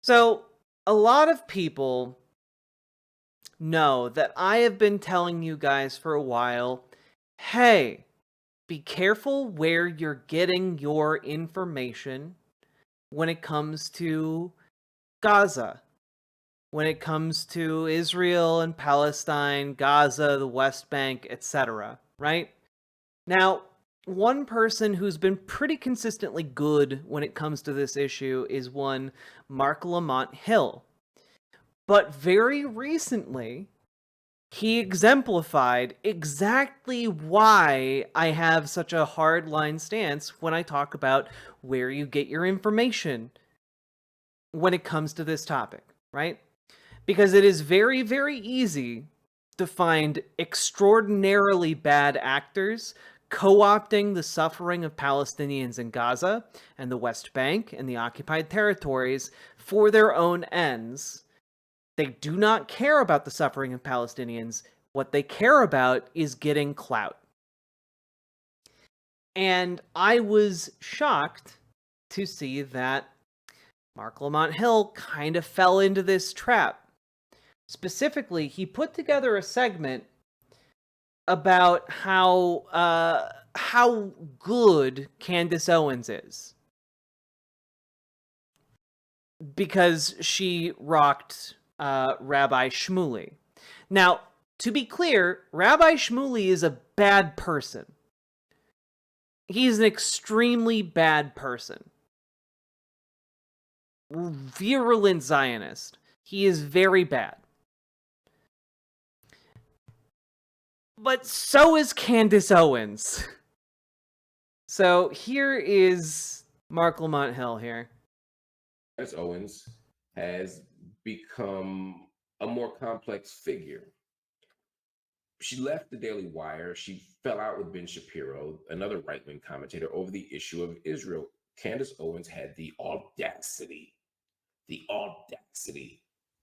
So, a lot of people know that I have been telling you guys for a while, hey, be careful where you're getting your information when it comes to Gaza, when it comes to Israel and Palestine, Gaza, the West Bank, etc., right? Now, one person who's been pretty consistently good when it comes to this issue is one Mark Lamont Hill. But very recently, he exemplified exactly why I have such a hardline stance when I talk about where you get your information when it comes to this topic, right? Because it is very, very easy to find extraordinarily bad actors co-opting the suffering of Palestinians in Gaza and the West Bank and the occupied territories for their own ends. They do not care about the suffering of Palestinians. What they care about is getting clout. And I was shocked to see that Mark Lamont Hill kind of fell into this trap. Specifically, he put together a segment about how good Candace Owens is, because she rocked Rabbi Shmuley. Now, to be clear, Rabbi Shmuley is a bad person. He's an extremely bad person. Virulent Zionist. He is very bad. But so is Candace Owens. So here is Mark Lamont Hill here. Candace Owens has become a more complex figure. She left the Daily Wire. She fell out with Ben Shapiro, another right-wing commentator, over the issue of Israel. Candace Owens had the audacity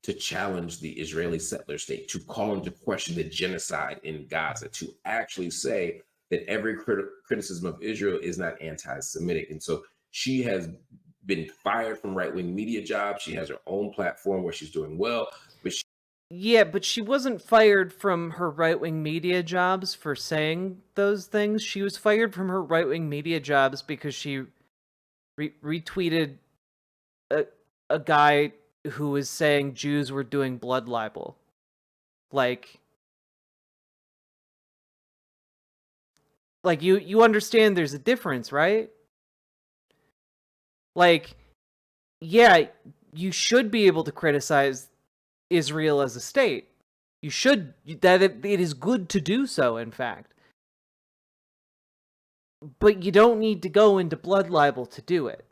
to challenge the Israeli settler state, to call into question the genocide in Gaza, to actually say that every criticism of Israel is not anti-Semitic. And so she has been fired from right-wing media jobs. She has her own platform where she's doing well. But she wasn't fired from her right-wing media jobs for saying those things. She was fired from her right-wing media jobs because she retweeted a guy who was saying Jews were doing blood libel. Like you understand there's a difference, right? Like, yeah, you should be able to criticize Israel as a state. You should, that it is good to do so, in fact. But you don't need to go into blood libel to do it.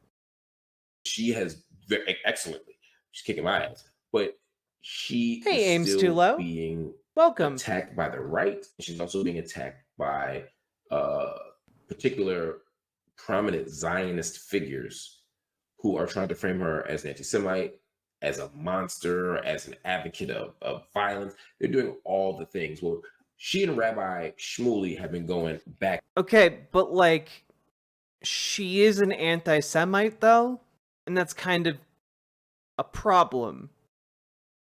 She has very excellently. She's kicking my ass. But she Hey, is Ames still Too Low. being Welcome. attacked by the right. She's also being attacked by particular prominent Zionist figures who are trying to frame her as an anti-Semite, as a monster, as an advocate of violence. They're doing all the things. Well, she and Rabbi Shmuley have been going back. Okay, but like, she is an anti-Semite though, and that's kind of a problem.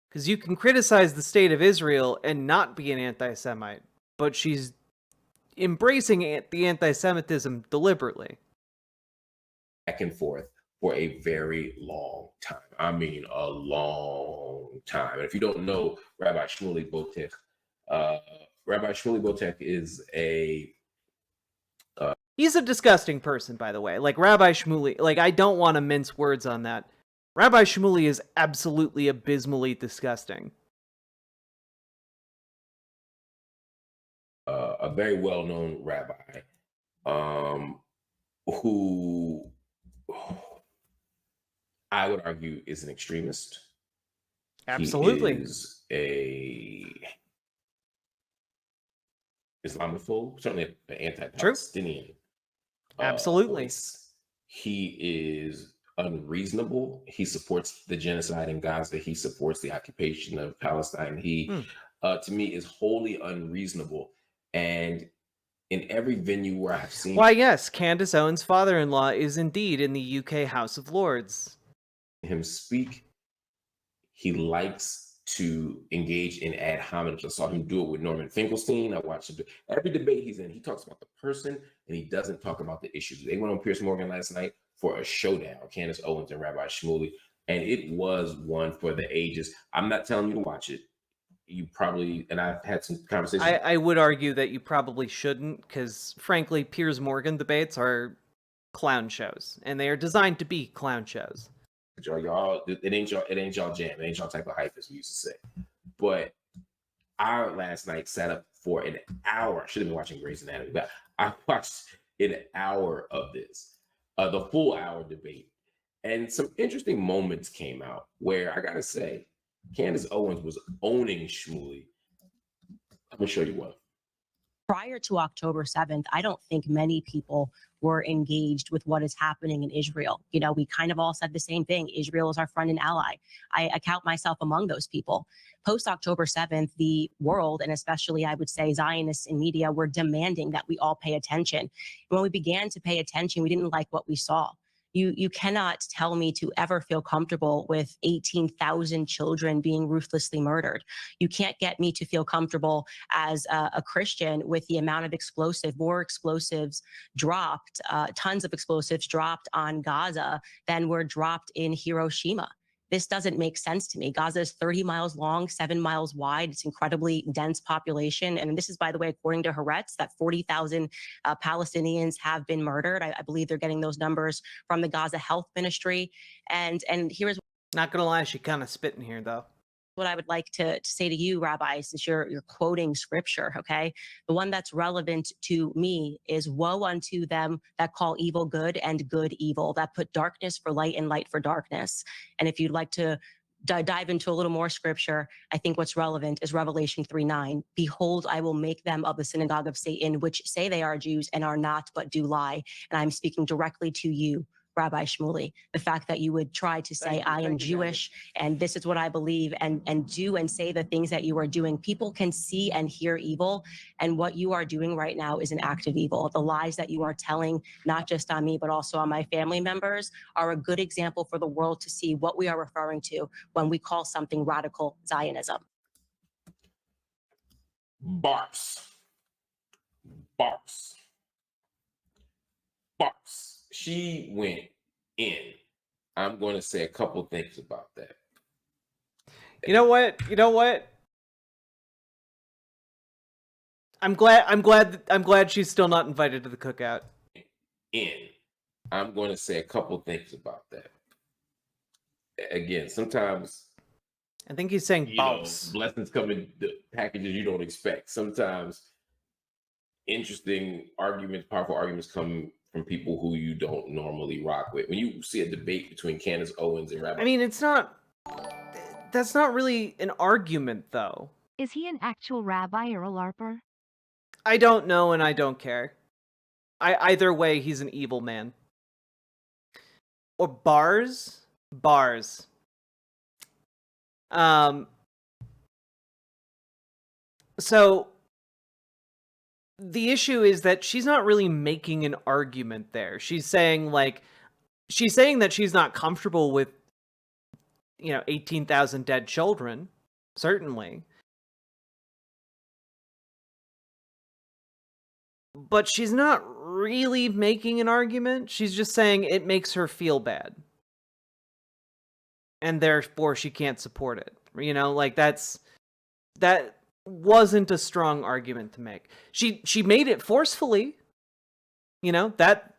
Because you can criticize the state of Israel and not be an anti-Semite, but she's embracing the anti-Semitism deliberately. Back and forth for a very long time. I mean, a long time. And if you don't know Rabbi Shmuley Boteach, Rabbi Shmuley Boteach is he's a disgusting person, by the way. Like, Rabbi Shmuley, like, I don't want to mince words on that. Rabbi Shmuley is absolutely abysmally disgusting. A very well-known rabbi who I would argue is an extremist. Absolutely. He is a Islamophobe, certainly an anti-Palestinian. Absolutely. Voice. He is unreasonable. He supports the genocide in Gaza. He supports the occupation of Palestine. He, to me, is wholly unreasonable. And in every venue where I've seen... Why, yes, Candace Owens' father-in-law is indeed in the UK House of Lords. Him speak, He likes to engage in ad hominems. I saw him do it with Norman Finkelstein. I watched him do every debate he's in. He talks about the person and he doesn't talk about the issues. They went on Piers Morgan last night for a showdown, Candace Owens and Rabbi Shmuley, and it was one for the ages. I'm not telling you to watch it. You probably, and I've had some conversations. I would argue that you probably shouldn't, because frankly, Piers Morgan debates are clown shows, and they are designed to be clown shows. Y'all, it ain't y'all jam. It ain't y'all type of hype, as we used to say. But I last night sat up for an hour. I should have been watching Grey's Anatomy, but I watched an hour of this, the full hour debate. And some interesting moments came out where I gotta say, Candace Owens was owning Shmuley. I'm gonna show you one. Prior to October 7th, I don't think many people were engaged with what is happening in Israel. You know, we kind of all said the same thing. Israel is our friend and ally. I count myself among those people. Post October 7th, the world, and especially I would say Zionists in media, were demanding that we all pay attention. And when we began to pay attention, we didn't like what we saw. You cannot tell me to ever feel comfortable with 18,000 children being ruthlessly murdered. You can't get me to feel comfortable as a Christian with the amount of more explosives dropped, tons of explosives dropped on Gaza than were dropped in Hiroshima. This doesn't make sense to me. Gaza is 30 miles long, 7 miles wide. It's incredibly dense population. And this is, by the way, according to Haaretz, that 40,000 Palestinians have been murdered. I believe they're getting those numbers from the Gaza Health Ministry. And here's Not gonna lie, she kind of spitting here, though. what I would like to say to you, Rabbi, since you're quoting scripture, okay? The one that's relevant to me is woe unto them that call evil good and good evil, that put darkness for light and light for darkness. And if you'd like to dive into a little more scripture, I think what's relevant is Revelation 3:9. Behold, I will make them of the synagogue of Satan, which say they are Jews and are not, but do lie. And I'm speaking directly to you, Rabbi Shmuley. The fact that you would try to say, I am Jewish and this is what I believe, and do and say the things that you are doing. People can see and hear evil, and what you are doing right now is an act of evil. The lies that you are telling, not just on me, but also on my family members, are a good example for the world to see what we are referring to when we call something radical Zionism. Barks. She went in. I'm going to say a couple things about that. You know what? I'm glad she's still not invited to the cookout. I'm going to say a couple things about that. Again, sometimes I think he's saying boss. Blessings come in the packages you don't expect. Sometimes interesting arguments, powerful arguments come from people who you don't normally rock with. When you see a debate between Candace Owens and Rabbi, I mean, that's not really an argument, though. Is he an actual rabbi or a LARPer? I don't know, and I don't care. Either way, he's an evil man. Or bars. So the issue is that she's not really making an argument there. She's saying that she's not comfortable with 18,000 dead children, certainly. But she's not really making an argument. She's just saying it makes her feel bad. And therefore she can't support it. That wasn't a strong argument to make. She made it forcefully. That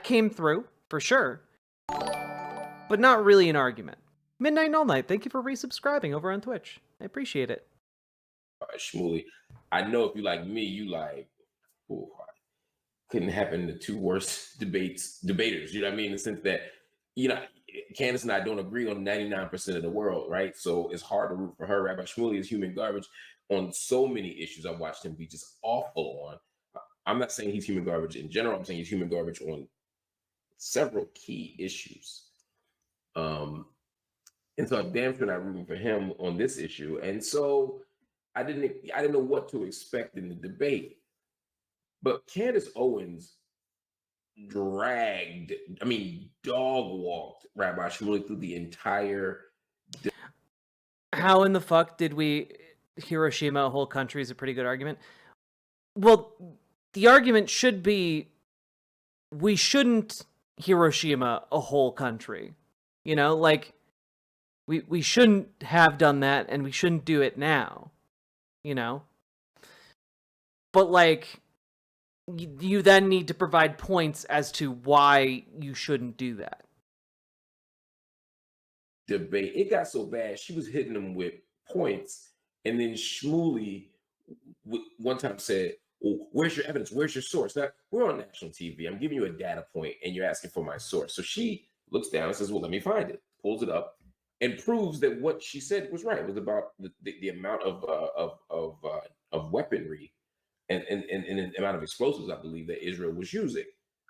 came through for sure. But not really an argument. Midnight and All Night, thank you for resubscribing over on Twitch. I appreciate it. Shmuley, I know if you like me, you like, couldn't happen the two worst debaters. You know what I mean? In the sense that, Candace and I don't agree on 99% of the world, right? So it's hard to root for her. Rabbi Shmuley is human garbage on so many issues. I've watched him be just awful on. I'm not saying he's human garbage in general. I'm saying he's human garbage on several key issues. And so I'm damn sure not rooting for him on this issue. And so I didn't know what to expect in the debate. But Candace Owens dog walked Rabbi Shmuley through the entire how in the fuck did we Hiroshima a whole country is a pretty good argument. Well, the argument should be we shouldn't Hiroshima a whole country. You know, like we shouldn't have done that and we shouldn't do it now. You know? But like you then need to provide points as to why you shouldn't do that. Debate. It got so bad, she was hitting them with points. And then Shmuley one time said, well, where's your evidence? Where's your source? Now, we're on national TV. I'm giving you a data point and you're asking for my source. So she looks down and says, well, let me find it. Pulls it up and proves that what she said was right. It was about the amount of weaponry and the amount of explosives, I believe, that Israel was using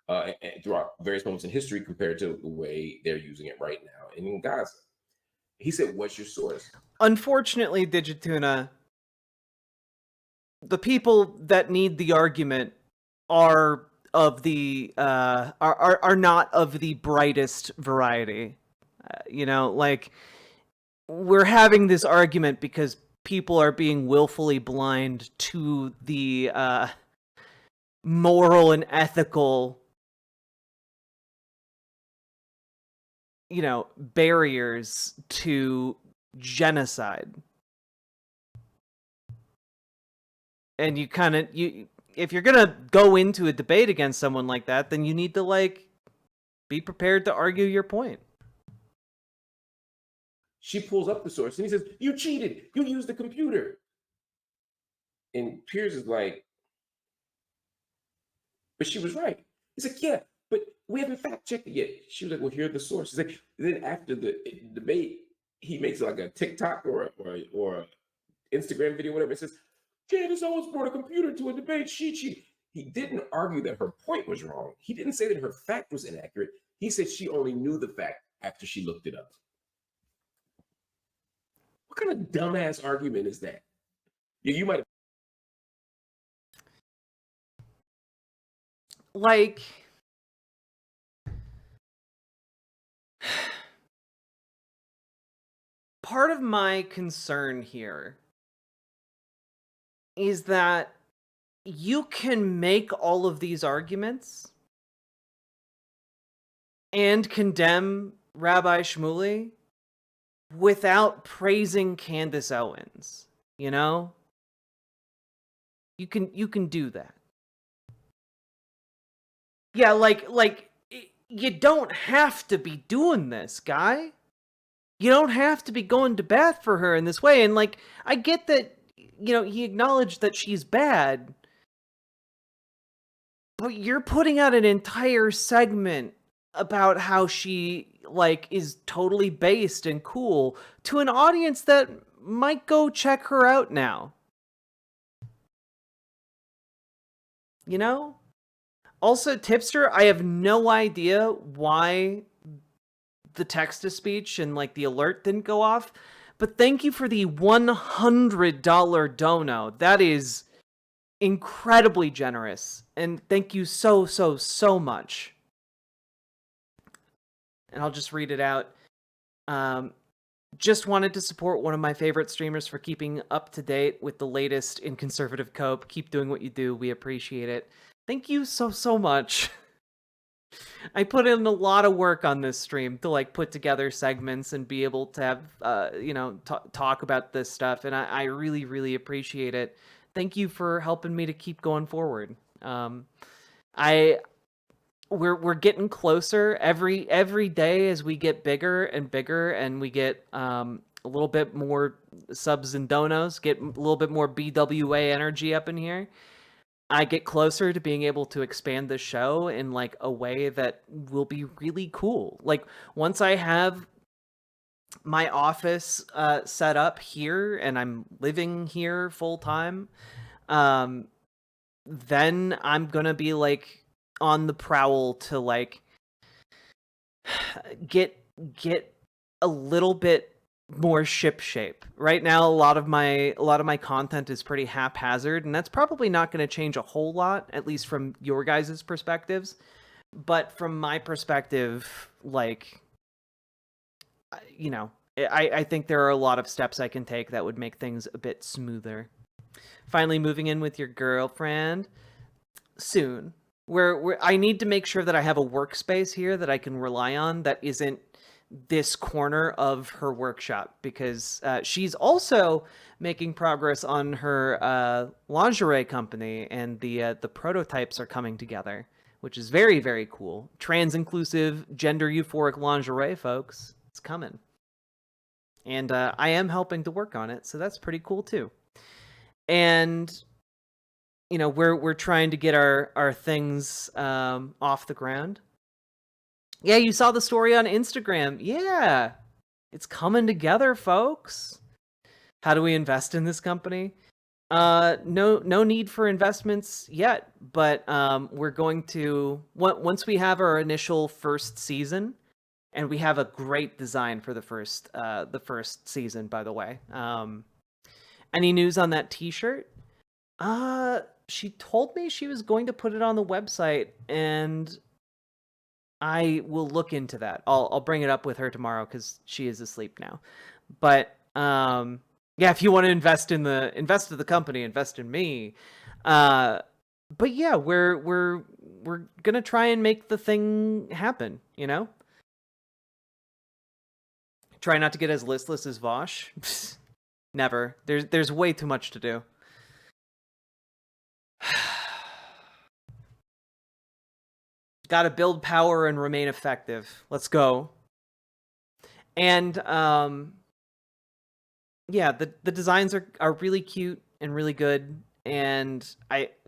and throughout various moments in history compared to the way they're using it right now in Gaza. He said, what's your source? Unfortunately, Digituna, the people that need the argument are of the are not of the brightest variety. You know, like we're having this argument because people are being willfully blind to the moral and ethical, you know, barriers to genocide. And you kind of if you're gonna go into a debate against someone like that, then you need to like be prepared to argue your point. She pulls up the source and he says, you cheated, you used the computer. And Piers is like, but she was right. He's like, yeah, but we haven't fact checked it yet. She was like, well, here are the sources. Like, then after the debate, he makes like a TikTok or a Instagram video, whatever. It says, Candace Owens brought a computer to a debate. She cheated. He didn't argue that her point was wrong. He didn't say that her fact was inaccurate. He said she only knew the fact after she looked it up. What kind of dumbass argument is that? You might have. Like, part of my concern here is that you can make all of these arguments and condemn Rabbi Shmuley without praising Candace Owens, you know? You can do that. Yeah, like you don't have to be doing this, guy. You don't have to be going to bat for her in this way. And like, I get that, you know, he acknowledged that she's bad, but you're putting out an entire segment about how she like is totally based and cool to an audience that might go check her out now. You know? Also, Tipster, I have no idea why the text-to-speech and like the alert didn't go off, but thank you for the $100 dono. That is incredibly generous, and thank you so much. And I'll just read it out. Just wanted to support one of my favorite streamers for keeping up to date with the latest in conservative cope. Keep doing what you do. We appreciate it. Thank you so much. I put in a lot of work on this stream to like put together segments and be able to have, you know, talk about this stuff. And I really appreciate it. Thank you for helping me to keep going forward. We're getting closer every day as we get bigger and bigger, and we get a little bit more subs and donos, get a little bit more BWA energy up in here. I get closer to being able to expand the show in like a way that will be really cool. Like once I have my office set up here and I'm living here full time, then I'm gonna be like on the prowl to like get a little bit more ship shape. Right now a lot of my content is pretty haphazard, and that's probably not going to change a whole lot, at least from your guys' perspectives. But from my perspective, like, you know, I think there are a lot of steps I can take that would make things a bit smoother. Finally, moving in with your girlfriend soon. I need to make sure that I have a workspace here that I can rely on that isn't this corner of her workshop, because she's also making progress on her lingerie company, and the prototypes are coming together, which is very, very cool. Trans inclusive, gender euphoric lingerie, folks. It's coming. And I am helping to work on it, so that's pretty cool too. And you know, we're trying to get our things off the ground. Yeah, you saw the story on Instagram. Yeah, it's coming together, folks. How do we invest in this company? No need for investments yet, but we're going to, once we have our initial first season, and we have a great design for the first season, by the way. Any news on that T-shirt? She told me she was going to put it on the website, and I will look into that. I'll bring it up with her tomorrow because she is asleep now. But yeah, if you want to invest in the company, invest in me. But yeah, we're gonna try and make the thing happen. You know, try not to get as listless as Vosh. Never. There's way too much to do. Got to build power and remain effective. Let's go. And yeah, the designs are really cute and really good. And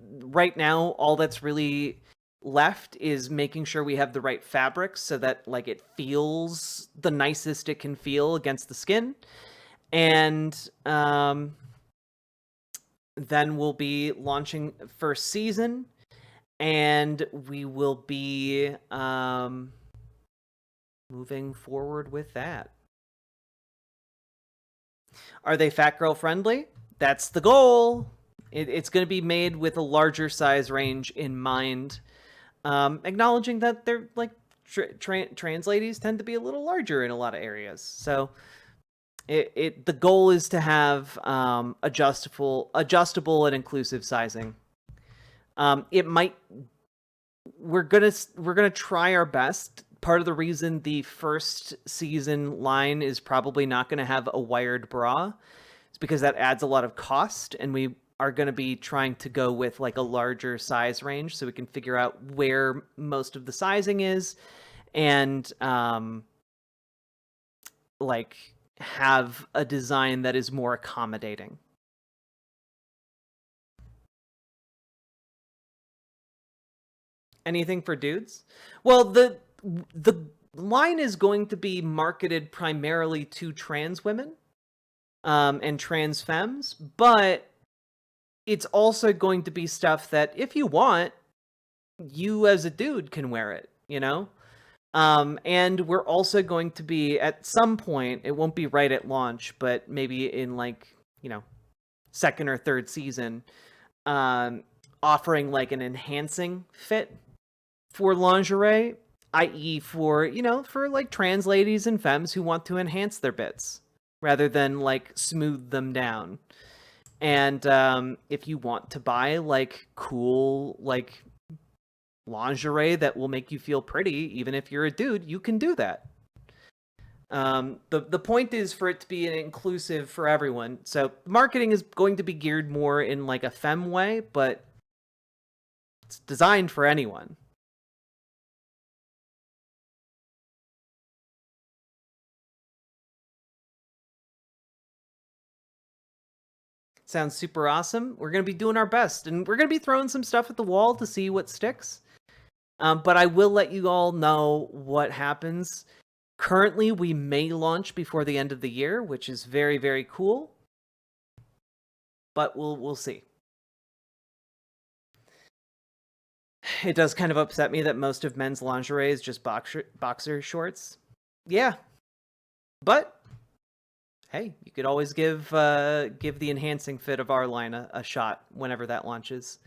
right now all that's really left is making sure we have the right fabrics so that like it feels the nicest it can feel against the skin. And then we'll be launching first season. And we will be moving forward with that. Are they fat girl friendly? That's the goal. It's going to be made with a larger size range in mind, acknowledging that they're like trans ladies tend to be a little larger in a lot of areas. So the goal is to have adjustable and inclusive sizing. We're gonna try our best. Part of the reason the first season line is probably not gonna have a wired bra is because that adds a lot of cost, and we are gonna be trying to go with like a larger size range so we can figure out where most of the sizing is, and like have a design that is more accommodating. Anything for dudes? Well, the line is going to be marketed primarily to trans women and trans femmes, but it's also going to be stuff that if you want, you as a dude can wear it, you know? And we're also going to be, at some point, it won't be right at launch, but maybe in like, you know, second or third season, offering like an enhancing fit for lingerie, i.e. for, you know, for like trans ladies and femmes who want to enhance their bits rather than like smooth them down. And if you want to buy like cool like lingerie that will make you feel pretty, even if you're a dude, you can do that. The point is for it to be an inclusive for everyone. So marketing is going to be geared more in like a femme way, but it's designed for anyone. Sounds super awesome. We're going to be doing our best, and we're going to be throwing some stuff at the wall to see what sticks. But I will let you all know what happens. Currently, we may launch before the end of the year, which is very, very cool. But we'll see. It does kind of upset me that most of men's lingerie is just boxer shorts. Yeah. But hey, you could always give the enhancing fit of our line a shot whenever that launches.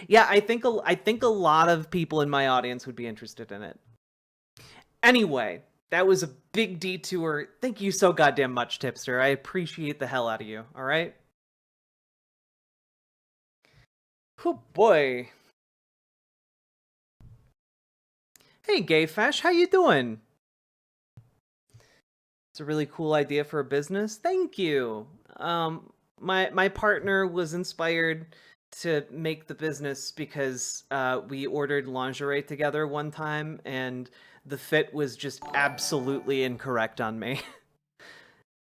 Yeah, I think a lot of people in my audience would be interested in it. Anyway, That was a big detour. Thank you so goddamn much, Tipster. I appreciate the hell out of you, alright? Oh boy. Hey, Gayfesh, how you doing? It's a really cool idea for a business. Thank you. My partner was inspired to make the business because we ordered lingerie together one time, and the fit was just absolutely incorrect on me.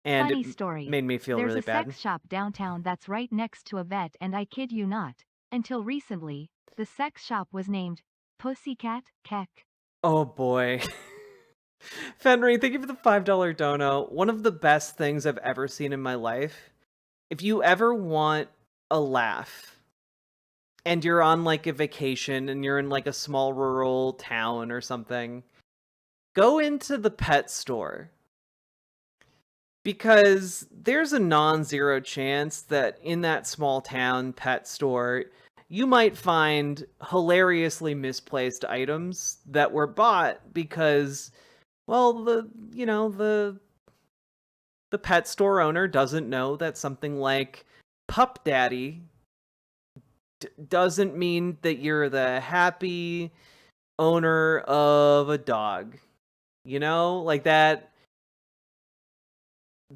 And Funny it story. made me feel There's really a bad. sex shop downtown that's right next to a vet, and I kid you not, until recently, the sex shop was named Pussycat Keck. Oh boy. Fenry, thank you for the $5 dono. One of the best things I've ever seen in my life. If you ever want a laugh, and you're on like a vacation and you're in like a small rural town or something, go into the pet store. Because there's a non-zero chance that in that small town pet store, you might find hilariously misplaced items that were bought because, well, the pet store owner doesn't know that something like Pup Daddy doesn't mean that you're the happy owner of a dog. You know, like that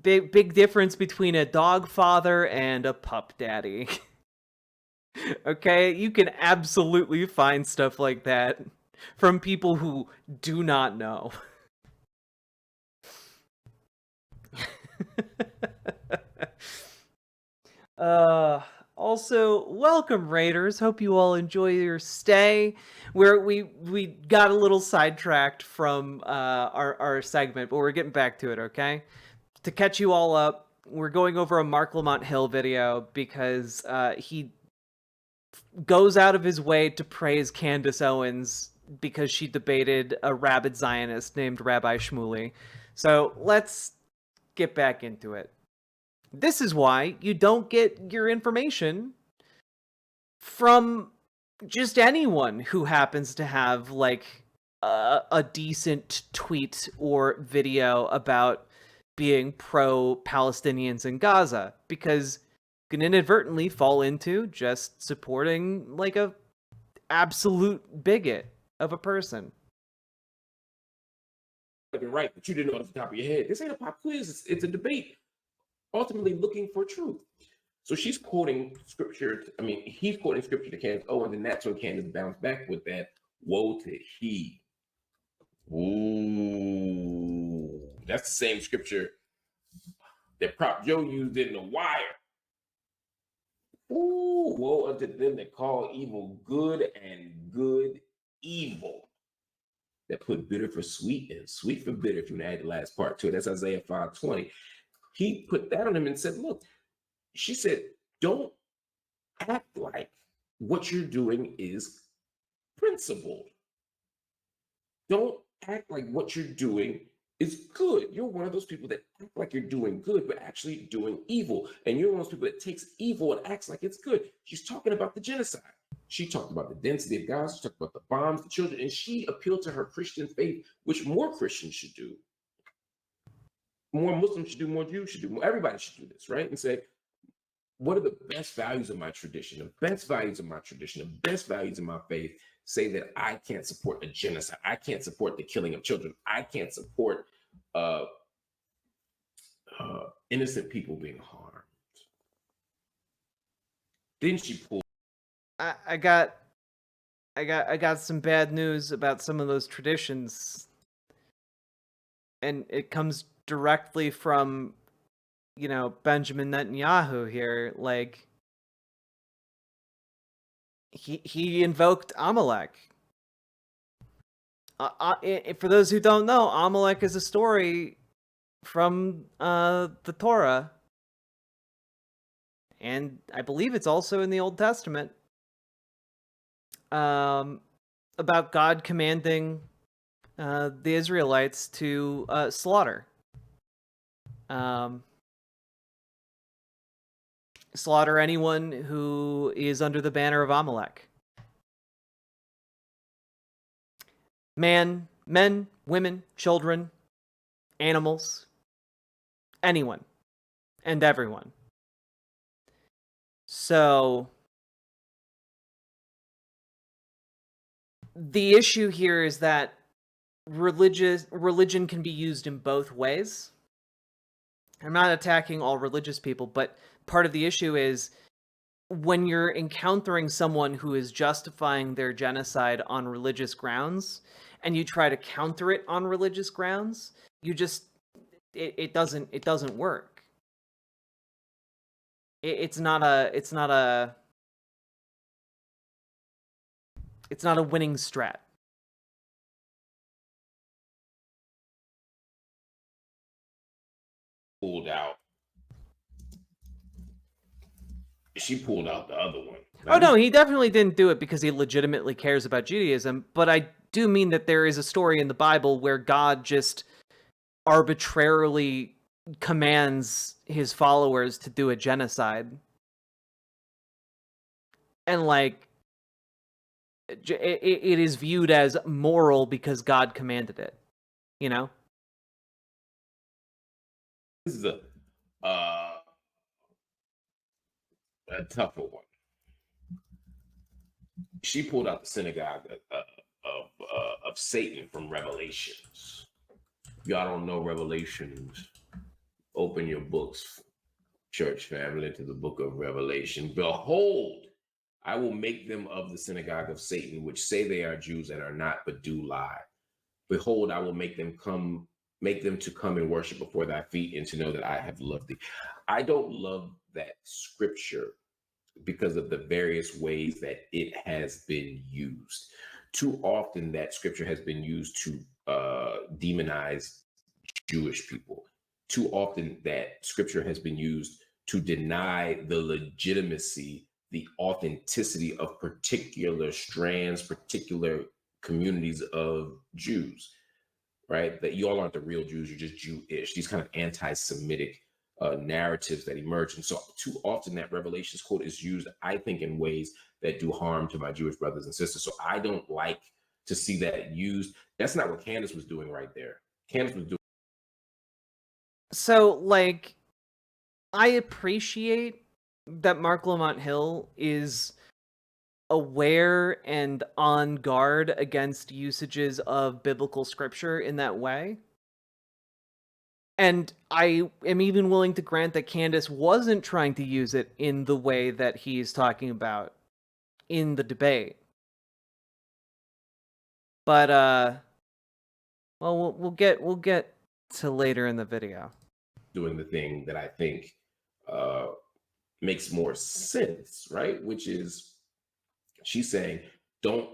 big difference between a dog father and a pup daddy. Okay, you can absolutely find stuff like that from people who do not know. Also, welcome Raiders. Hope you all enjoy your stay. Where we got a little sidetracked from our segment, but we're getting back to it, okay? To catch you all up, we're going over a Mark Lamont Hill video because he goes out of his way to praise Candace Owens because she debated a rabid Zionist named Rabbi Shmuley. So let's get back into it. This is why you don't get your information from just anyone who happens to have like a decent tweet or video about being pro-Palestinians in Gaza, because you can inadvertently fall into just supporting like a absolute bigot of a person. Been right, but you didn't know off the top of your head. This ain't a pop quiz. It's a debate, ultimately looking for truth. So she's quoting scripture. He's quoting scripture to Candace Owens, and that's when Candace bounced back with that, woe to he. Ooh, that's the same scripture that Prop Joe used in The Wire. Ooh, woe unto them that call evil good and good evil, that put bitter for sweet and sweet for bitter, if you add the last part to it. That's Isaiah 5:20. He put that on him and said, look, she said, don't act like what you're doing is principled. Don't act like what you're doing is good. You're one of those people that act like you're doing good, but actually doing evil. And you're one of those people that takes evil and acts like it's good. She's talking about the genocide. She talked about the density of Gaza. She talked about the bombs, the children, and she appealed to her Christian faith, which more Christians should do. More Muslims should do, more Jews should do, more everybody should do this, right? And say, what are the best values of my tradition? The best values of my tradition, the best values of my faith say that I can't support a genocide. I can't support the killing of children. I can't support innocent people being harmed. Then she pulled. I got some bad news about some of those traditions, and it comes directly from, Benjamin Netanyahu here. Like, he invoked Amalek. For those who don't know, Amalek is a story from the Torah, and I believe it's also in the Old Testament, about God commanding the Israelites to slaughter anyone who is under the banner of Amalek. Men, women, children, animals, anyone, and everyone. So the issue here is that religion can be used in both ways. I'm not attacking all religious people, but part of the issue is when you're encountering someone who is justifying their genocide on religious grounds and you try to counter it on religious grounds, you just it doesn't work. It's not a winning strat. Pulled out. She pulled out the other one. Oh no, he definitely didn't do it because he legitimately cares about Judaism, but I do mean that there is a story in the Bible where God just arbitrarily commands his followers to do a genocide. And like it is viewed as moral because God commanded it, you know? This is a tougher one. She pulled out the synagogue of Satan from Revelations. Y'all don't know Revelations. Open your books, church family, to the book of Revelation. Behold, I will make them of the synagogue of Satan, which say they are Jews and are not, but do lie. Behold, I will make them to come and worship before thy feet, and to know that I have loved thee. I don't love that scripture because of the various ways that it has been used. Too often that scripture has been used to demonize Jewish people. Too often that scripture has been used to deny the legitimacy, the authenticity of particular strands, particular communities of Jews, right? That you all aren't the real Jews, you're just Jewish. These kind of anti-Semitic narratives that emerge. And so too often that Revelations quote is used, I think, in ways that do harm to my Jewish brothers and sisters. So I don't like to see that used. That's not what Candace was doing right there. Candace was doing. So, like, I appreciate that Mark Lamont Hill is aware and on guard against usages of biblical scripture in that way. And I am even willing to grant that Candace wasn't trying to use it in the way that he's talking about in the debate. But well, we'll get to later in the video. Doing the thing that I think makes more sense, right? Which is, she's saying, don't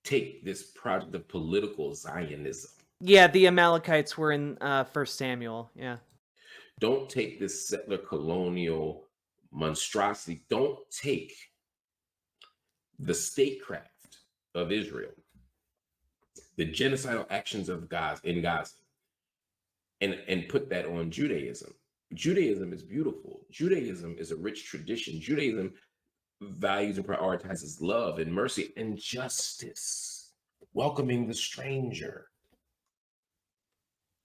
take this project of political Zionism. Yeah, the Amalekites were in 1 Samuel. Yeah. Don't take this settler colonial monstrosity. Don't take the statecraft of Israel, the genocidal actions of Gaza in Gaza, and put that on Judaism. Judaism is beautiful. Judaism is a rich tradition. Judaism values and prioritizes love and mercy and justice, welcoming the stranger.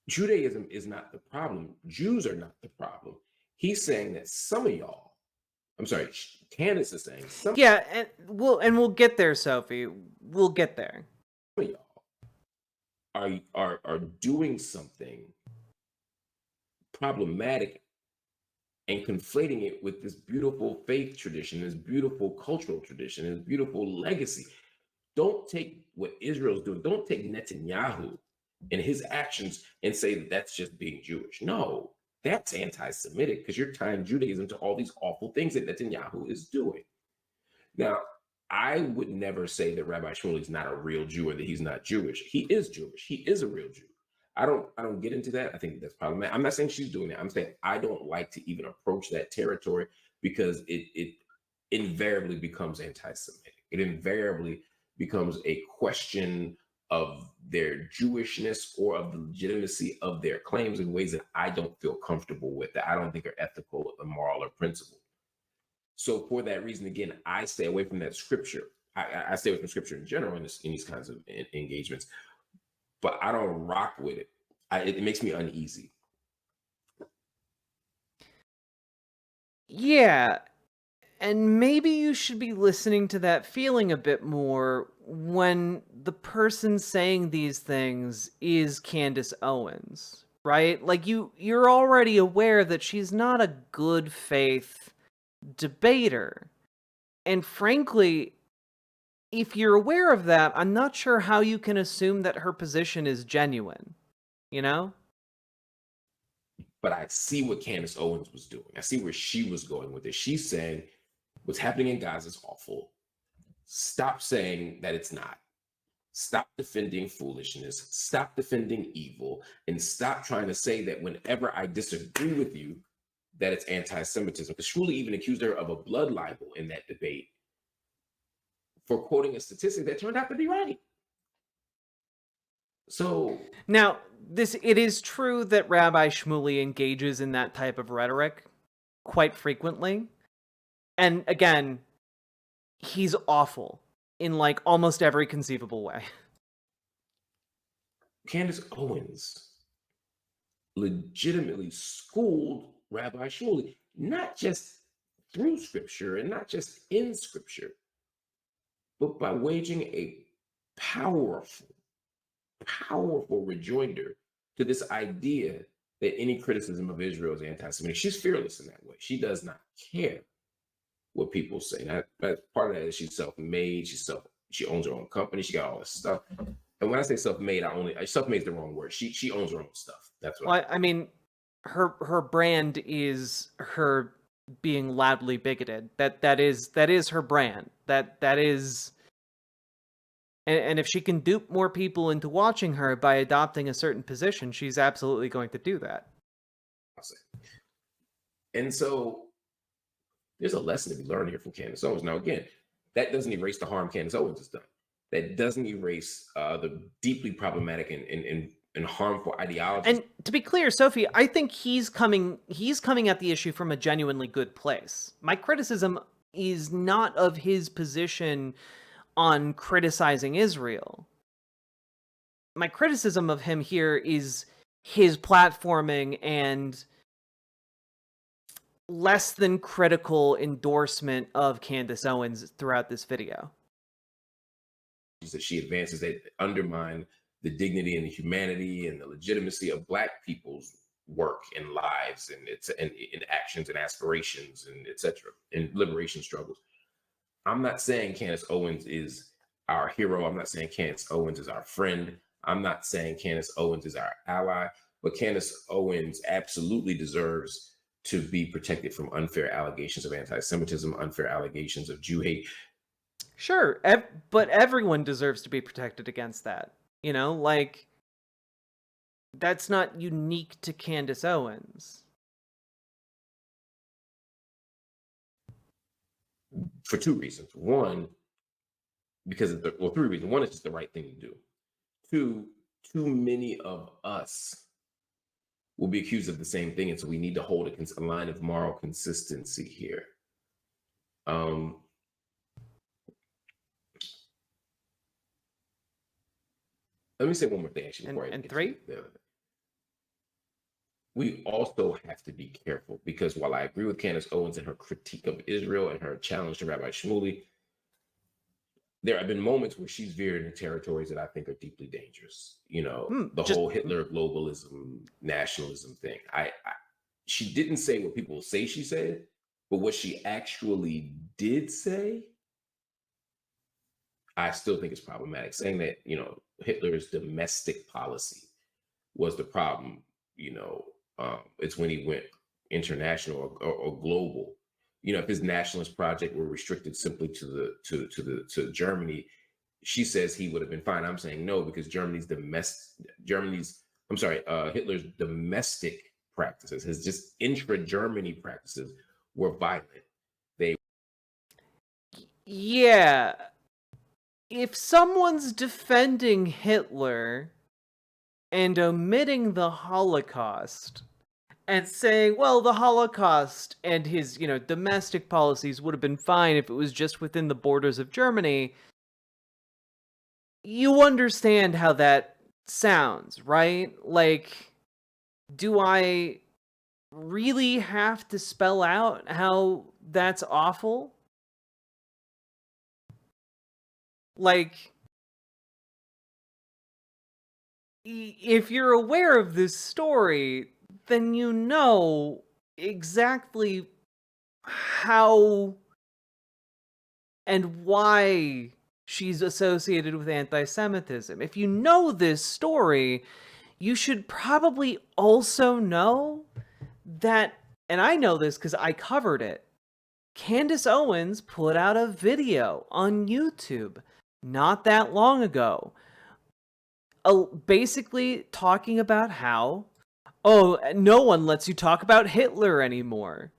Judaism is not the problem. Jews are not the problem. He's saying that some of y'all, I'm sorry, Candace is saying some. Yeah, and we'll get there, Sophie. We'll get there. Some of y'all are doing something problematic and conflating it with this beautiful faith tradition, this beautiful cultural tradition, this beautiful legacy. Don't take what Israel's doing. Don't take Netanyahu and his actions and say that that's just being Jewish. No, that's anti-Semitic because you're tying Judaism to all these awful things that Netanyahu is doing. Now, I would never say that Rabbi Shmuley is not a real Jew or that he's not Jewish. He is Jewish. He is a real Jew. I don't get into that. I think that's problematic. I'm not saying she's doing that. I'm saying I don't like to even approach that territory because it invariably becomes anti-Semitic. It invariably becomes a question of their Jewishness or of the legitimacy of their claims in ways that I don't feel comfortable with, that I don't think are ethical or moral or principled. So for that reason, again, I stay away from that scripture. I stay away from scripture in general in these kinds of engagements, but I don't rock with it. it makes me uneasy. Yeah, and maybe you should be listening to that feeling a bit more when the person saying these things is Candace Owens, right? Like you're already aware that she's not a good faith debater. And frankly, if you're aware of that, I'm not sure how you can assume that her position is genuine, you know? But I see what Candace Owens was doing. I see where she was going with it. She's saying what's happening in Gaza is awful. Stop saying that it's not. Stop defending foolishness. Stop defending evil. And stop trying to say that whenever I disagree with you, that it's anti-Semitism. Because Shmuley even accused her of a blood libel in that debate for quoting a statistic that turned out to be right. So now, it is true that Rabbi Shmuley engages in that type of rhetoric quite frequently. And again, he's awful in like almost every conceivable way. Candace Owens legitimately schooled Rabbi Shmuley, not just through scripture and not just in scripture, but by waging a powerful rejoinder to this idea that any criticism of Israel is anti-Semitic. She's fearless in that way. She does not care what people say. Now, part of that is she's self-made. She owns her own company. She got all this stuff. And when I say self-made, self-made is the wrong word. She owns her own stuff. That's what. Well, I mean, her brand is her being loudly bigoted. That is her brand. That is. And if she can dupe more people into watching her by adopting a certain position, she's absolutely going to do that. And so there's a lesson to be learned here from Candace Owens. Now, again, that doesn't erase the harm Candace Owens has done. That doesn't erase the deeply problematic and harmful ideologies. And to be clear, Sophie, I think he's coming at the issue from a genuinely good place. My criticism is not of his position on criticizing Israel. My criticism of him here is his platforming and less than critical endorsement of Candace Owens throughout this video. That she advances that undermine the dignity and the humanity and the legitimacy of Black people's work and lives and in actions and aspirations and etc. and liberation struggles. I'm not saying Candace Owens is our hero. I'm not saying Candace Owens is our friend. I'm not saying Candace Owens is our ally, but Candace Owens absolutely deserves to be protected from unfair allegations of anti-Semitism, unfair allegations of Jew hate. Sure, but everyone deserves to be protected against that. You know, like, that's not unique to Candace Owens. For two reasons. One, because of three reasons. One, it's just the right thing to do. Two, too many of us will be accused of the same thing, and so we need to hold a line of moral consistency here. Let me say one more thing, actually. And three? We also have to be careful, because while I agree with Candace Owens and her critique of Israel and her challenge to Rabbi Shmuley, there have been moments where she's veered into territories that I think are deeply dangerous. You know, whole Hitler globalism, nationalism thing. She didn't say what people say she said, but what she actually did say, I still think is problematic. Saying that, you know, Hitler's domestic policy was the problem, you know, it's when he went international or global. You know, if his nationalist project were restricted simply to Germany, she says he would have been fine. I'm saying no, because Hitler's domestic practices, his just intra-Germany practices, were violent. Yeah. If someone's defending Hitler and omitting the Holocaust and saying, well, the Holocaust and his, you know, domestic policies would have been fine if it was just within the borders of Germany, you understand how that sounds, right? Like, do I really have to spell out how that's awful? Like, if you're aware of this story, then you know exactly how and why she's associated with anti-Semitism. If you know this story, you should probably also know that, and I know this because I covered it, Candace Owens put out a video on YouTube not that long ago, basically talking about how, oh, no one lets you talk about Hitler anymore.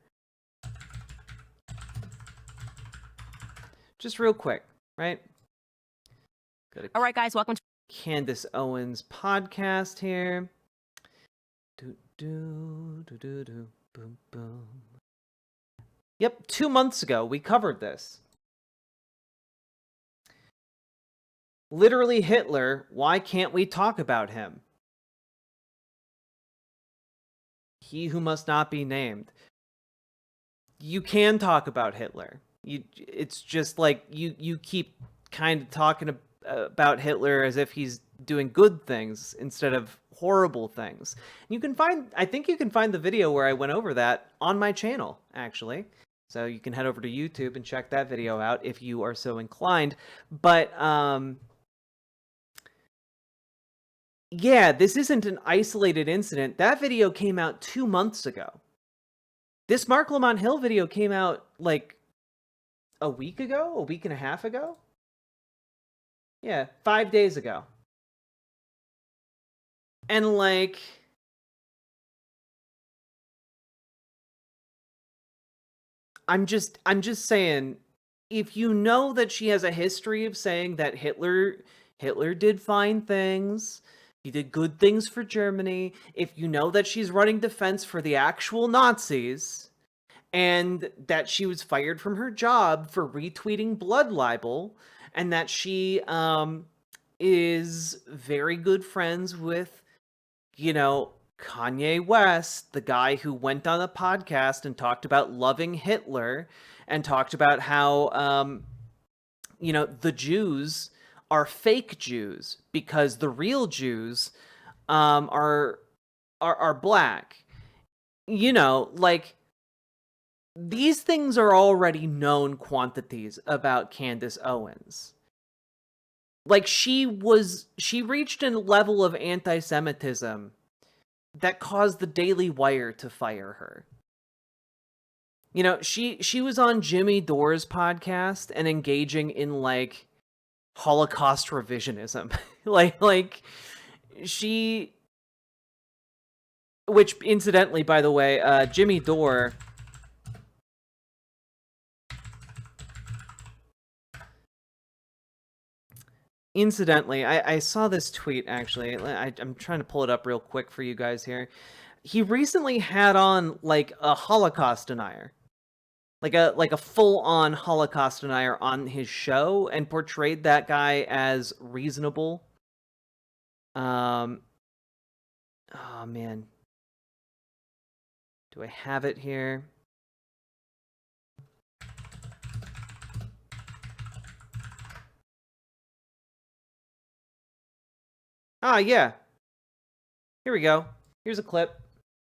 Just real quick, right? All right, guys, welcome to Candace Owens podcast here. Boom, boom. Yep, 2 months ago, we covered this. Literally Hitler, why can't we talk about him? He who must not be named. You can talk about Hitler. It's just like you keep kind of talking about Hitler as if he's doing good things instead of horrible things. You can I think you can find the video where I went over that on my channel, actually. So you can head over to YouTube and check that video out if you are so inclined. But yeah, this isn't an isolated incident. That video came out 2 months ago. This Mark Lamont Hill video came out like a week and a half ago. Yeah, 5 days ago. And like, I'm just saying, if you know that she has a history of saying that Hitler did fine things, he did good things for Germany, if you know that she's running defense for the actual Nazis, and that she was fired from her job for retweeting blood libel, and that she is very good friends with, you know, Kanye West, the guy who went on a podcast and talked about loving Hitler and talked about how, you know, the Jews are fake Jews because the real Jews are black. You know, like, these things are already known quantities about Candace Owens. Like, she reached a level of anti-Semitism that caused the Daily Wire to fire her. You know, she was on Jimmy Dore's podcast and engaging in, like, Holocaust revisionism. like she, which incidentally, by the way, Jimmy Dore, incidentally, I saw this tweet, actually. I'm trying to pull it up real quick for you guys here. He recently had on, like, a Holocaust denier. Like a full-on Holocaust denier on his show and portrayed that guy as reasonable. Oh, man. Do I have it here? Ah, yeah. Here we go. Here's a clip.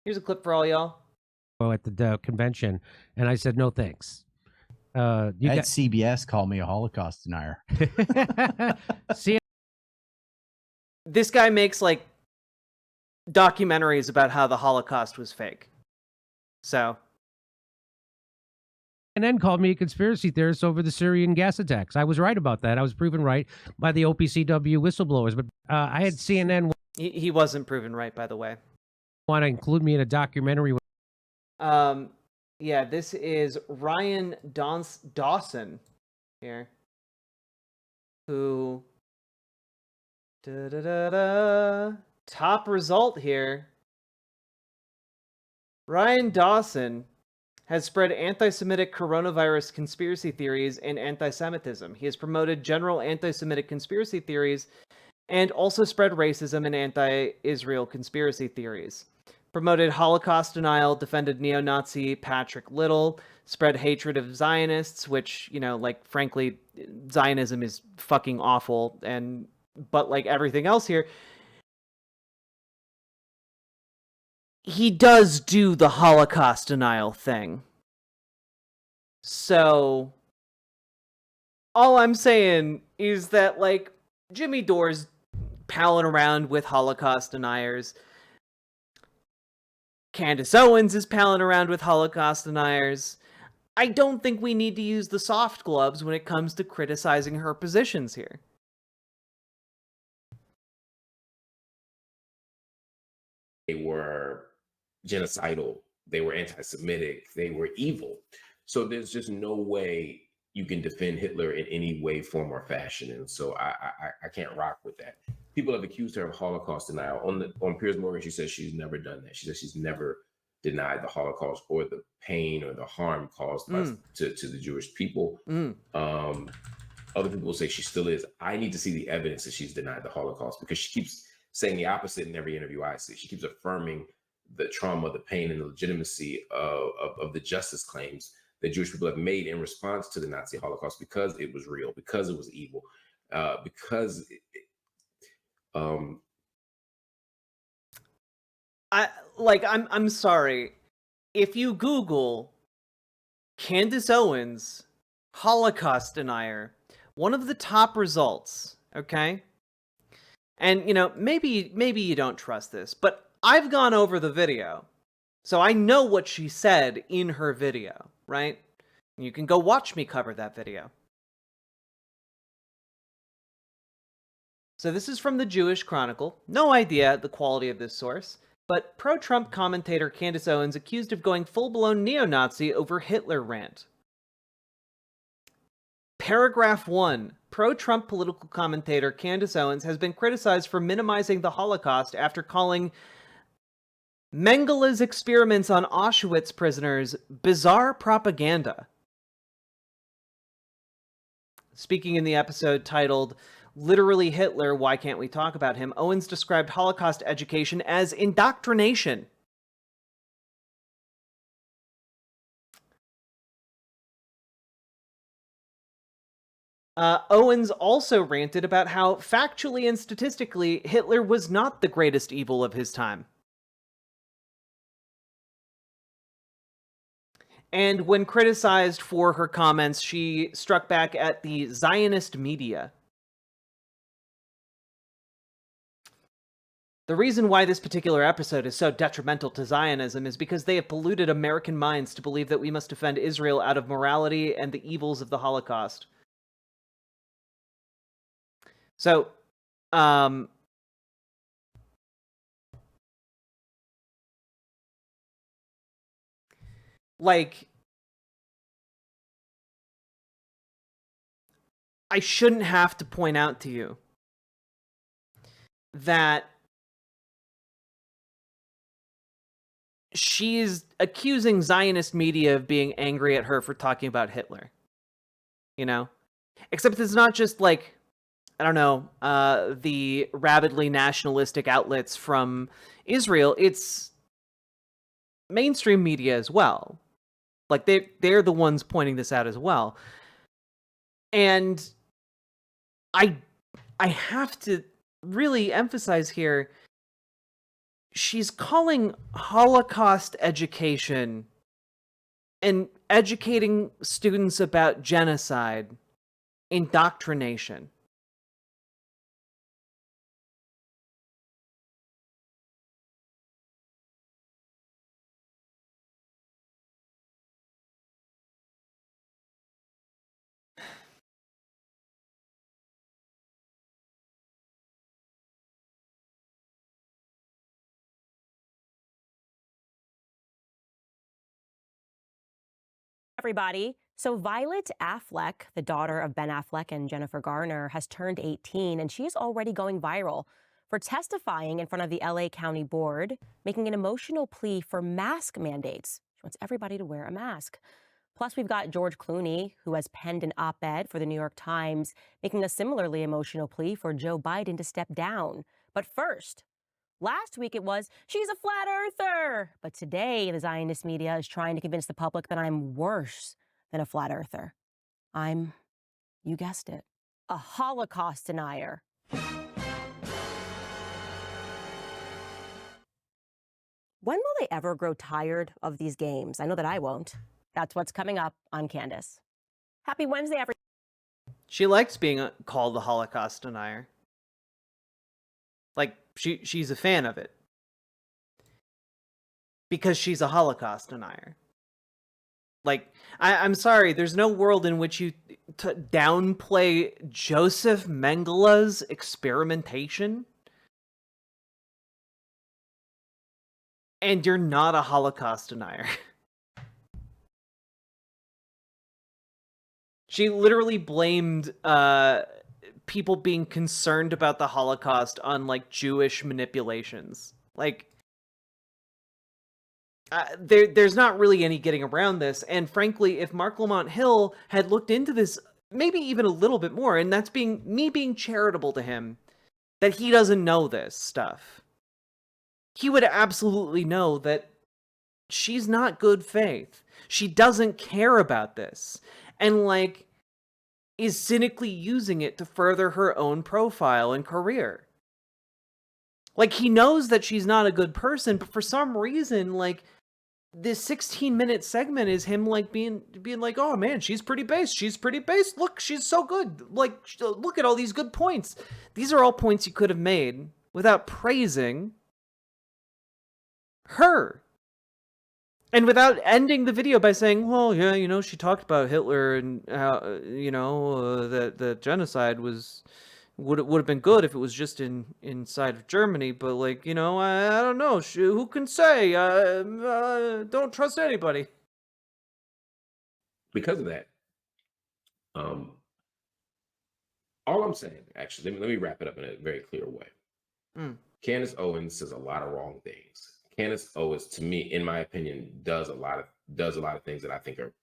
Here's a clip for all y'all. At the convention, and I said no thanks. CBS called me a Holocaust denier. See, this guy makes, like, documentaries about how the Holocaust was fake. So, and then called me a conspiracy theorist over the Syrian gas attacks. I was right about that. I was proven right by the OPCW whistleblowers, but I had CNN. He wasn't proven right, by the way. Want to include me in a documentary? Yeah, this is Ryan Dawson here, who, top result here. Ryan Dawson has spread anti-Semitic coronavirus conspiracy theories and anti-Semitism. He has promoted general anti-Semitic conspiracy theories and also spread racism and anti-Israel conspiracy theories. Promoted Holocaust denial, defended neo-Nazi Patrick Little, spread hatred of Zionists, which, you know, like, frankly, Zionism is fucking awful, but like everything else here, he does do the Holocaust denial thing. So, all I'm saying is that, like, Jimmy Dore's palling around with Holocaust deniers. Candace Owens is palling around with Holocaust deniers. I don't think we need to use the soft gloves when it comes to criticizing her positions here. They were genocidal, they were anti-Semitic, they were evil. So there's just no way you can defend Hitler in any way, form, or fashion. And so I can't rock with that. People have accused her of Holocaust denial. On Piers Morgan, she says she's never done that. She says she's never denied the Holocaust or the pain or the harm caused to the Jewish people. Other people say she still is. I need to see the evidence that she's denied the Holocaust, because she keeps saying the opposite in every interview I see. She keeps affirming the trauma, the pain, and the legitimacy of the justice claims that Jewish people have made in response to the Nazi Holocaust, because it was real, because it was evil, because I'm sorry. If you Google Candace Owens, Holocaust denier, one of the top results, okay? And, you know, maybe you don't trust this, but I've gone over the video, so I know what she said in her video, right? You can go watch me cover that video. So this is from the Jewish Chronicle. No idea the quality of this source, but pro-Trump commentator Candace Owens accused of going full-blown neo-Nazi over Hitler rant. Paragraph 1. Pro-Trump political commentator Candace Owens has been criticized for minimizing the Holocaust after calling Mengele's experiments on Auschwitz prisoners bizarre propaganda. Speaking in the episode titled Literally Hitler, Why Can't We Talk About Him?, Owens described Holocaust education as indoctrination. Owens also ranted about how, factually and statistically, Hitler was not the greatest evil of his time. And when criticized for her comments, she struck back at the Zionist media. The reason why this particular episode is so detrimental to Zionism is because they have polluted American minds to believe that we must defend Israel out of morality and the evils of the Holocaust. So, like, I shouldn't have to point out to you that she's accusing Zionist media of being angry at her for talking about Hitler. You know? Except it's not just, like, I don't know, the rabidly nationalistic outlets from Israel. It's mainstream media as well. Like, they're the ones pointing this out as well. And I have to really emphasize here, she's calling Holocaust education and educating students about genocide indoctrination. Everybody. So Violet Affleck, the daughter of Ben Affleck and Jennifer Garner, has turned 18, and she's already going viral for testifying in front of the LA County Board, making an emotional plea for mask mandates. She wants everybody to wear a mask. Plus, we've got George Clooney, who has penned an op-ed for the New York Times, making a similarly emotional plea for Joe Biden to step down. But first, last week it was, she's a flat earther. But today, the Zionist media is trying to convince the public that I'm worse than a flat earther. I'm, you guessed it, a Holocaust denier. When will they ever grow tired of these games? I know that I won't. That's what's coming up on Candace. Happy Wednesday, everyone. She likes being called a Holocaust denier. Like, she's a fan of it. Because she's a Holocaust denier. Like, I'm sorry, there's no world in which you downplay Joseph Mengele's experimentation and you're not a Holocaust denier. She literally blamed people being concerned about the Holocaust on, like, Jewish manipulations. Like, there's not really any getting around this, and frankly, if Mark Lamont Hill had looked into this maybe even a little bit more, and that's me being charitable to him, that he doesn't know this stuff, he would absolutely know that she's not good faith. She doesn't care about this, and, like, is cynically using it to further her own profile and career. Like, he knows that she's not a good person, but for some reason, like, this 16-minute segment is him, like, being like, oh man, she's pretty based. She's pretty based. Look, she's so good. Like, look at all these good points. These are all points you could have made without praising her. And without ending the video by saying, well, yeah, you know, she talked about Hitler and how, you know, that the genocide would have been good if it was just inside of Germany, but, like, you know, I don't know, who can say? Don't trust anybody. Because of that, all I'm saying, actually, let me wrap it up in a very clear way. Candace Owens says a lot of wrong things. Candace Owens, to me, in my opinion, does a lot of things that I think are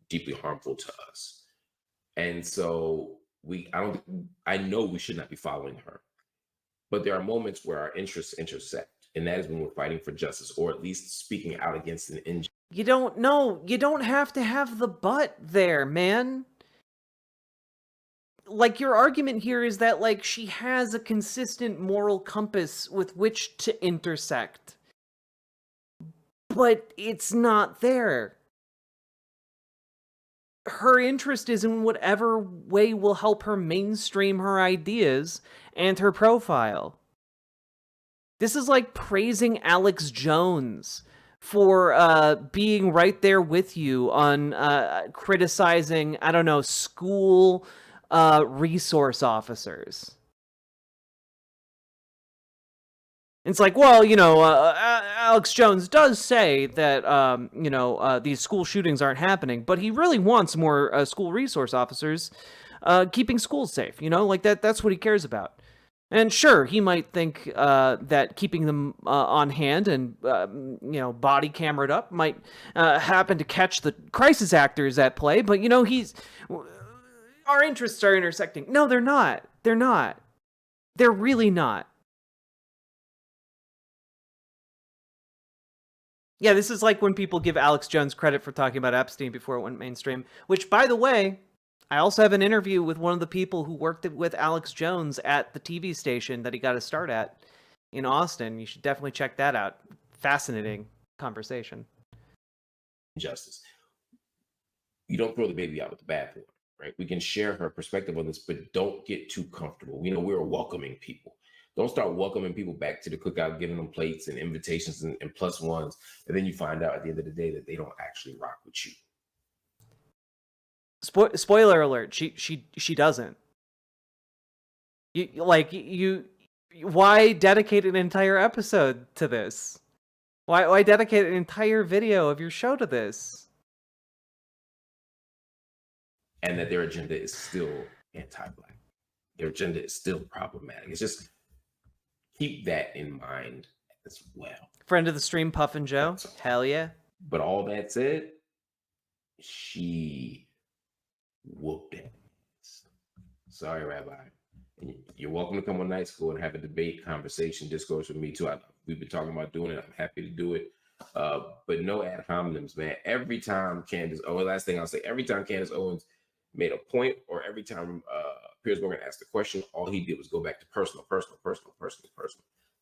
deeply harmful to us. And so I know we should not be following her, but there are moments where our interests intersect, and that is when we're fighting for justice, or at least speaking out against an injustice. You don't have to have the but there, man. Like, your argument here is that, like, she has a consistent moral compass with which to intersect. But it's not there. Her interest is in whatever way will help her mainstream her ideas and her profile. This is like praising Alex Jones for being right there with you on criticizing, I don't know, school resource officers. It's like, well, you know, Alex Jones does say that, you know, these school shootings aren't happening, but he really wants more school resource officers keeping schools safe, you know, like that's what he cares about. And sure, he might think that keeping them on hand and, you know, body camered up might happen to catch the crisis actors at play, but, you know, our interests are intersecting. No, they're not. They're not. They're really not. Yeah, this is like when people give Alex Jones credit for talking about Epstein before it went mainstream, which, by the way, I also have an interview with one of the people who worked with Alex Jones at the TV station that he got his start at in Austin. You should definitely check that out. Fascinating conversation. Justice. You don't throw the baby out with the bathwater, right? We can share her perspective on this, but don't get too comfortable. You know, we're welcoming people. Don't start welcoming people back to the cookout, giving them plates and invitations and plus ones, and then you find out at the end of the day that they don't actually rock with you. Spoiler alert: she doesn't. Why dedicate an entire episode to this? Why dedicate an entire video of your show to this? And that their agenda is still anti-Black. Their agenda is still problematic. It's just keep that in mind as well. Friend of the stream, Puff and Joe. Hell yeah. But all that said, she whooped that ass. Sorry, Rabbi. And you're welcome to come on Night School and have a debate, conversation, discourse with me too. We've been talking about doing it. I'm happy to do it. But no ad hominems, man. Every time last thing I'll say, every time Candace Owens made a point, or every time Piers Morgan asked a question, all he did was go back to personal.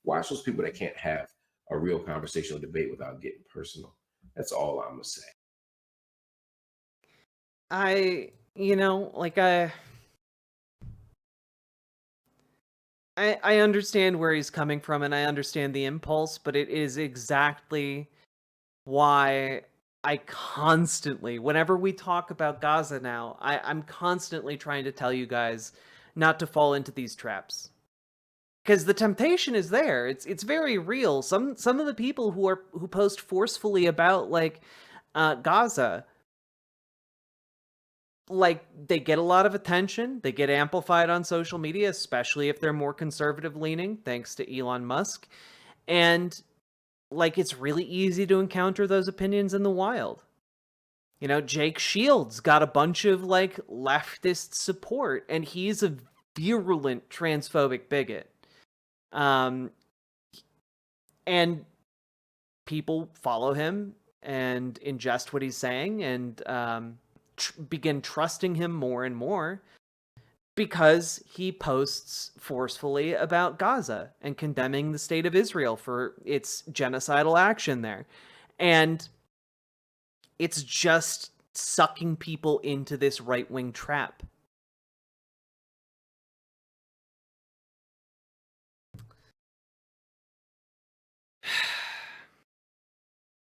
Watch those people that can't have a real conversational debate without getting personal. That's all I'm gonna say. I understand where he's coming from, and I understand the impulse, but it is exactly why I constantly, whenever we talk about Gaza now, I'm constantly trying to tell you guys not to fall into these traps. Because the temptation is there. It's very real. Some of the people who post forcefully about Gaza, they get a lot of attention. They get amplified on social media, especially if they're more conservative leaning, thanks to Elon Musk. And it's really easy to encounter those opinions in the wild. Jake Shields got a bunch of leftist support, and he's a virulent transphobic bigot. And people follow him and ingest what he's saying and begin trusting him more and more because he posts forcefully about Gaza and condemning the state of Israel for its genocidal action there. And it's just sucking people into this right-wing trap.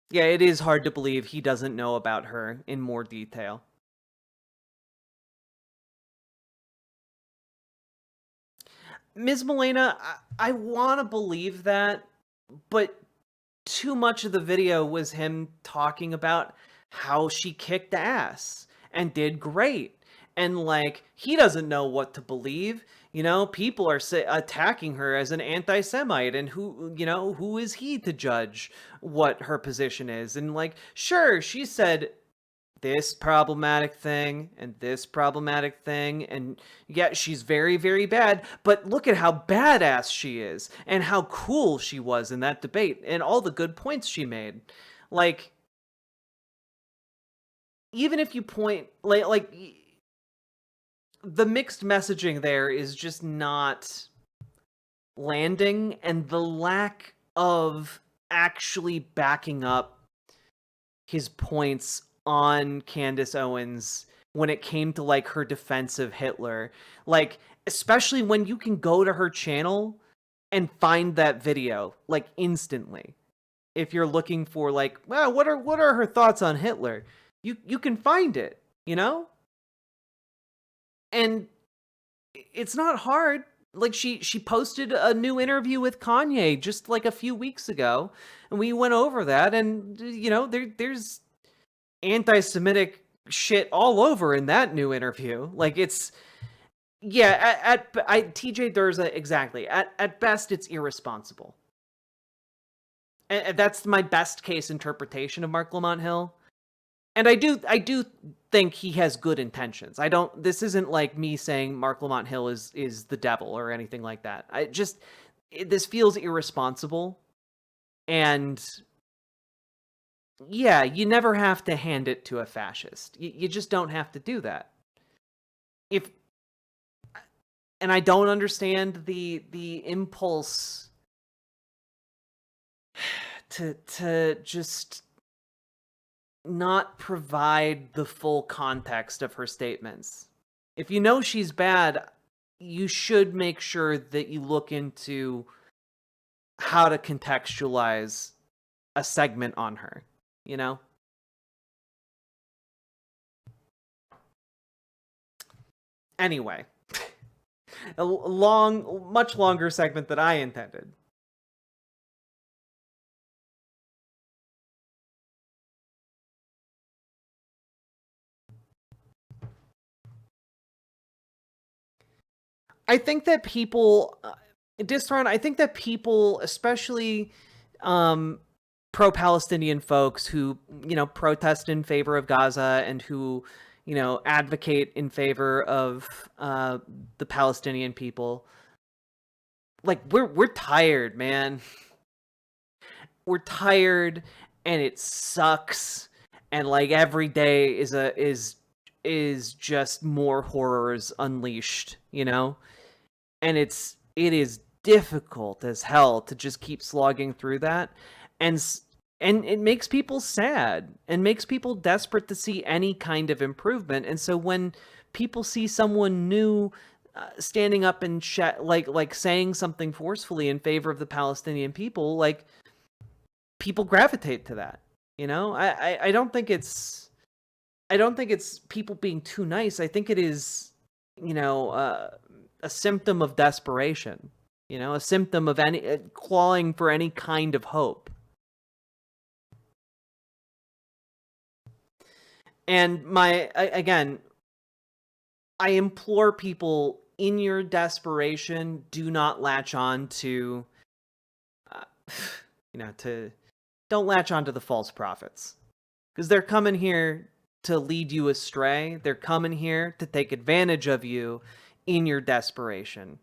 Yeah, it is hard to believe he doesn't know about her in more detail. Ms. Milena, I want to believe that, but too much of the video was him talking about how she kicked ass and did great. And he doesn't know what to believe. People are attacking her as an anti-Semite, and who is he to judge what her position is? And sure, she said this problematic thing and this problematic thing, and yeah, she's very, very bad, but look at how badass she is and how cool she was in that debate and all the good points she made. Even if you point the mixed messaging there is just not landing, and the lack of actually backing up his points on Candace Owens when it came to her defense of Hitler, especially when you can go to her channel and find that video instantly. If you're looking for well, what are her thoughts on Hitler, you can find it, and it's not hard. She posted a new interview with Kanye just a few weeks ago, and we went over that, and there's anti-Semitic shit all over in that new interview. It's TJ Durza, exactly. At best, it's irresponsible. And that's my best case interpretation of Mark Lamont Hill. And I do think he has good intentions. This isn't me saying Mark Lamont Hill is the devil or anything like that. This feels irresponsible. And yeah, you never have to hand it to a fascist. You just don't have to do that. And I don't understand the impulse to just not provide the full context of her statements. If you know she's bad, you should make sure that you look into how to contextualize a segment on her, Anyway, a much longer segment than I intended. I think that people, Distron, I think that people, especially pro-Palestinian folks who, protest in favor of Gaza and who, advocate in favor of the Palestinian people. Like, we're tired, man. We're tired, and it sucks. And like every day is just more horrors unleashed, And it is difficult as hell to just keep slogging through that, and it makes people sad and makes people desperate to see any kind of improvement. And so when people see someone new standing up and like saying something forcefully in favor of the Palestinian people, like, people gravitate to that. I don't think it's people being too nice. I think it is, a symptom of desperation, a symptom of any clawing for any kind of hope. And I implore people, in your desperation, do not latch on to, don't latch on to the false prophets, because they're coming here to lead you astray. They're coming here to take advantage of you in your desperation.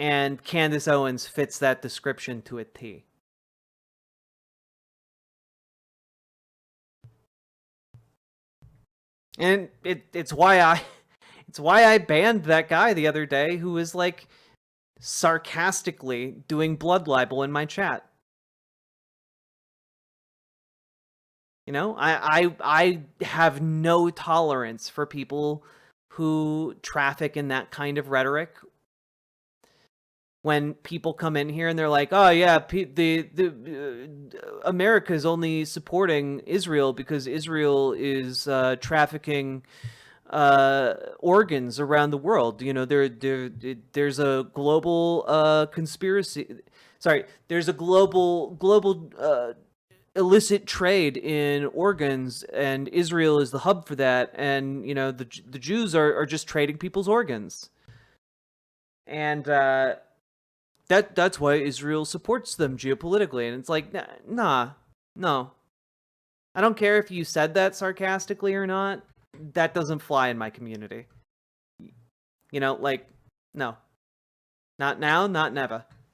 And Candace Owens fits that description to a T. And it's why I banned that guy the other day who was like sarcastically doing blood libel in my chat. I have no tolerance for people who traffic in that kind of rhetoric. When people come in here and they're like, "Oh yeah, America is only supporting Israel because Israel is trafficking organs around the world." There's a global conspiracy. Sorry, there's a global illicit trade in organs, and Israel is the hub for that. And the Jews are just trading people's organs, and that's why Israel supports them geopolitically. And it's like, no. I don't care if you said that sarcastically or not. That doesn't fly in my community. No. Not now, not never.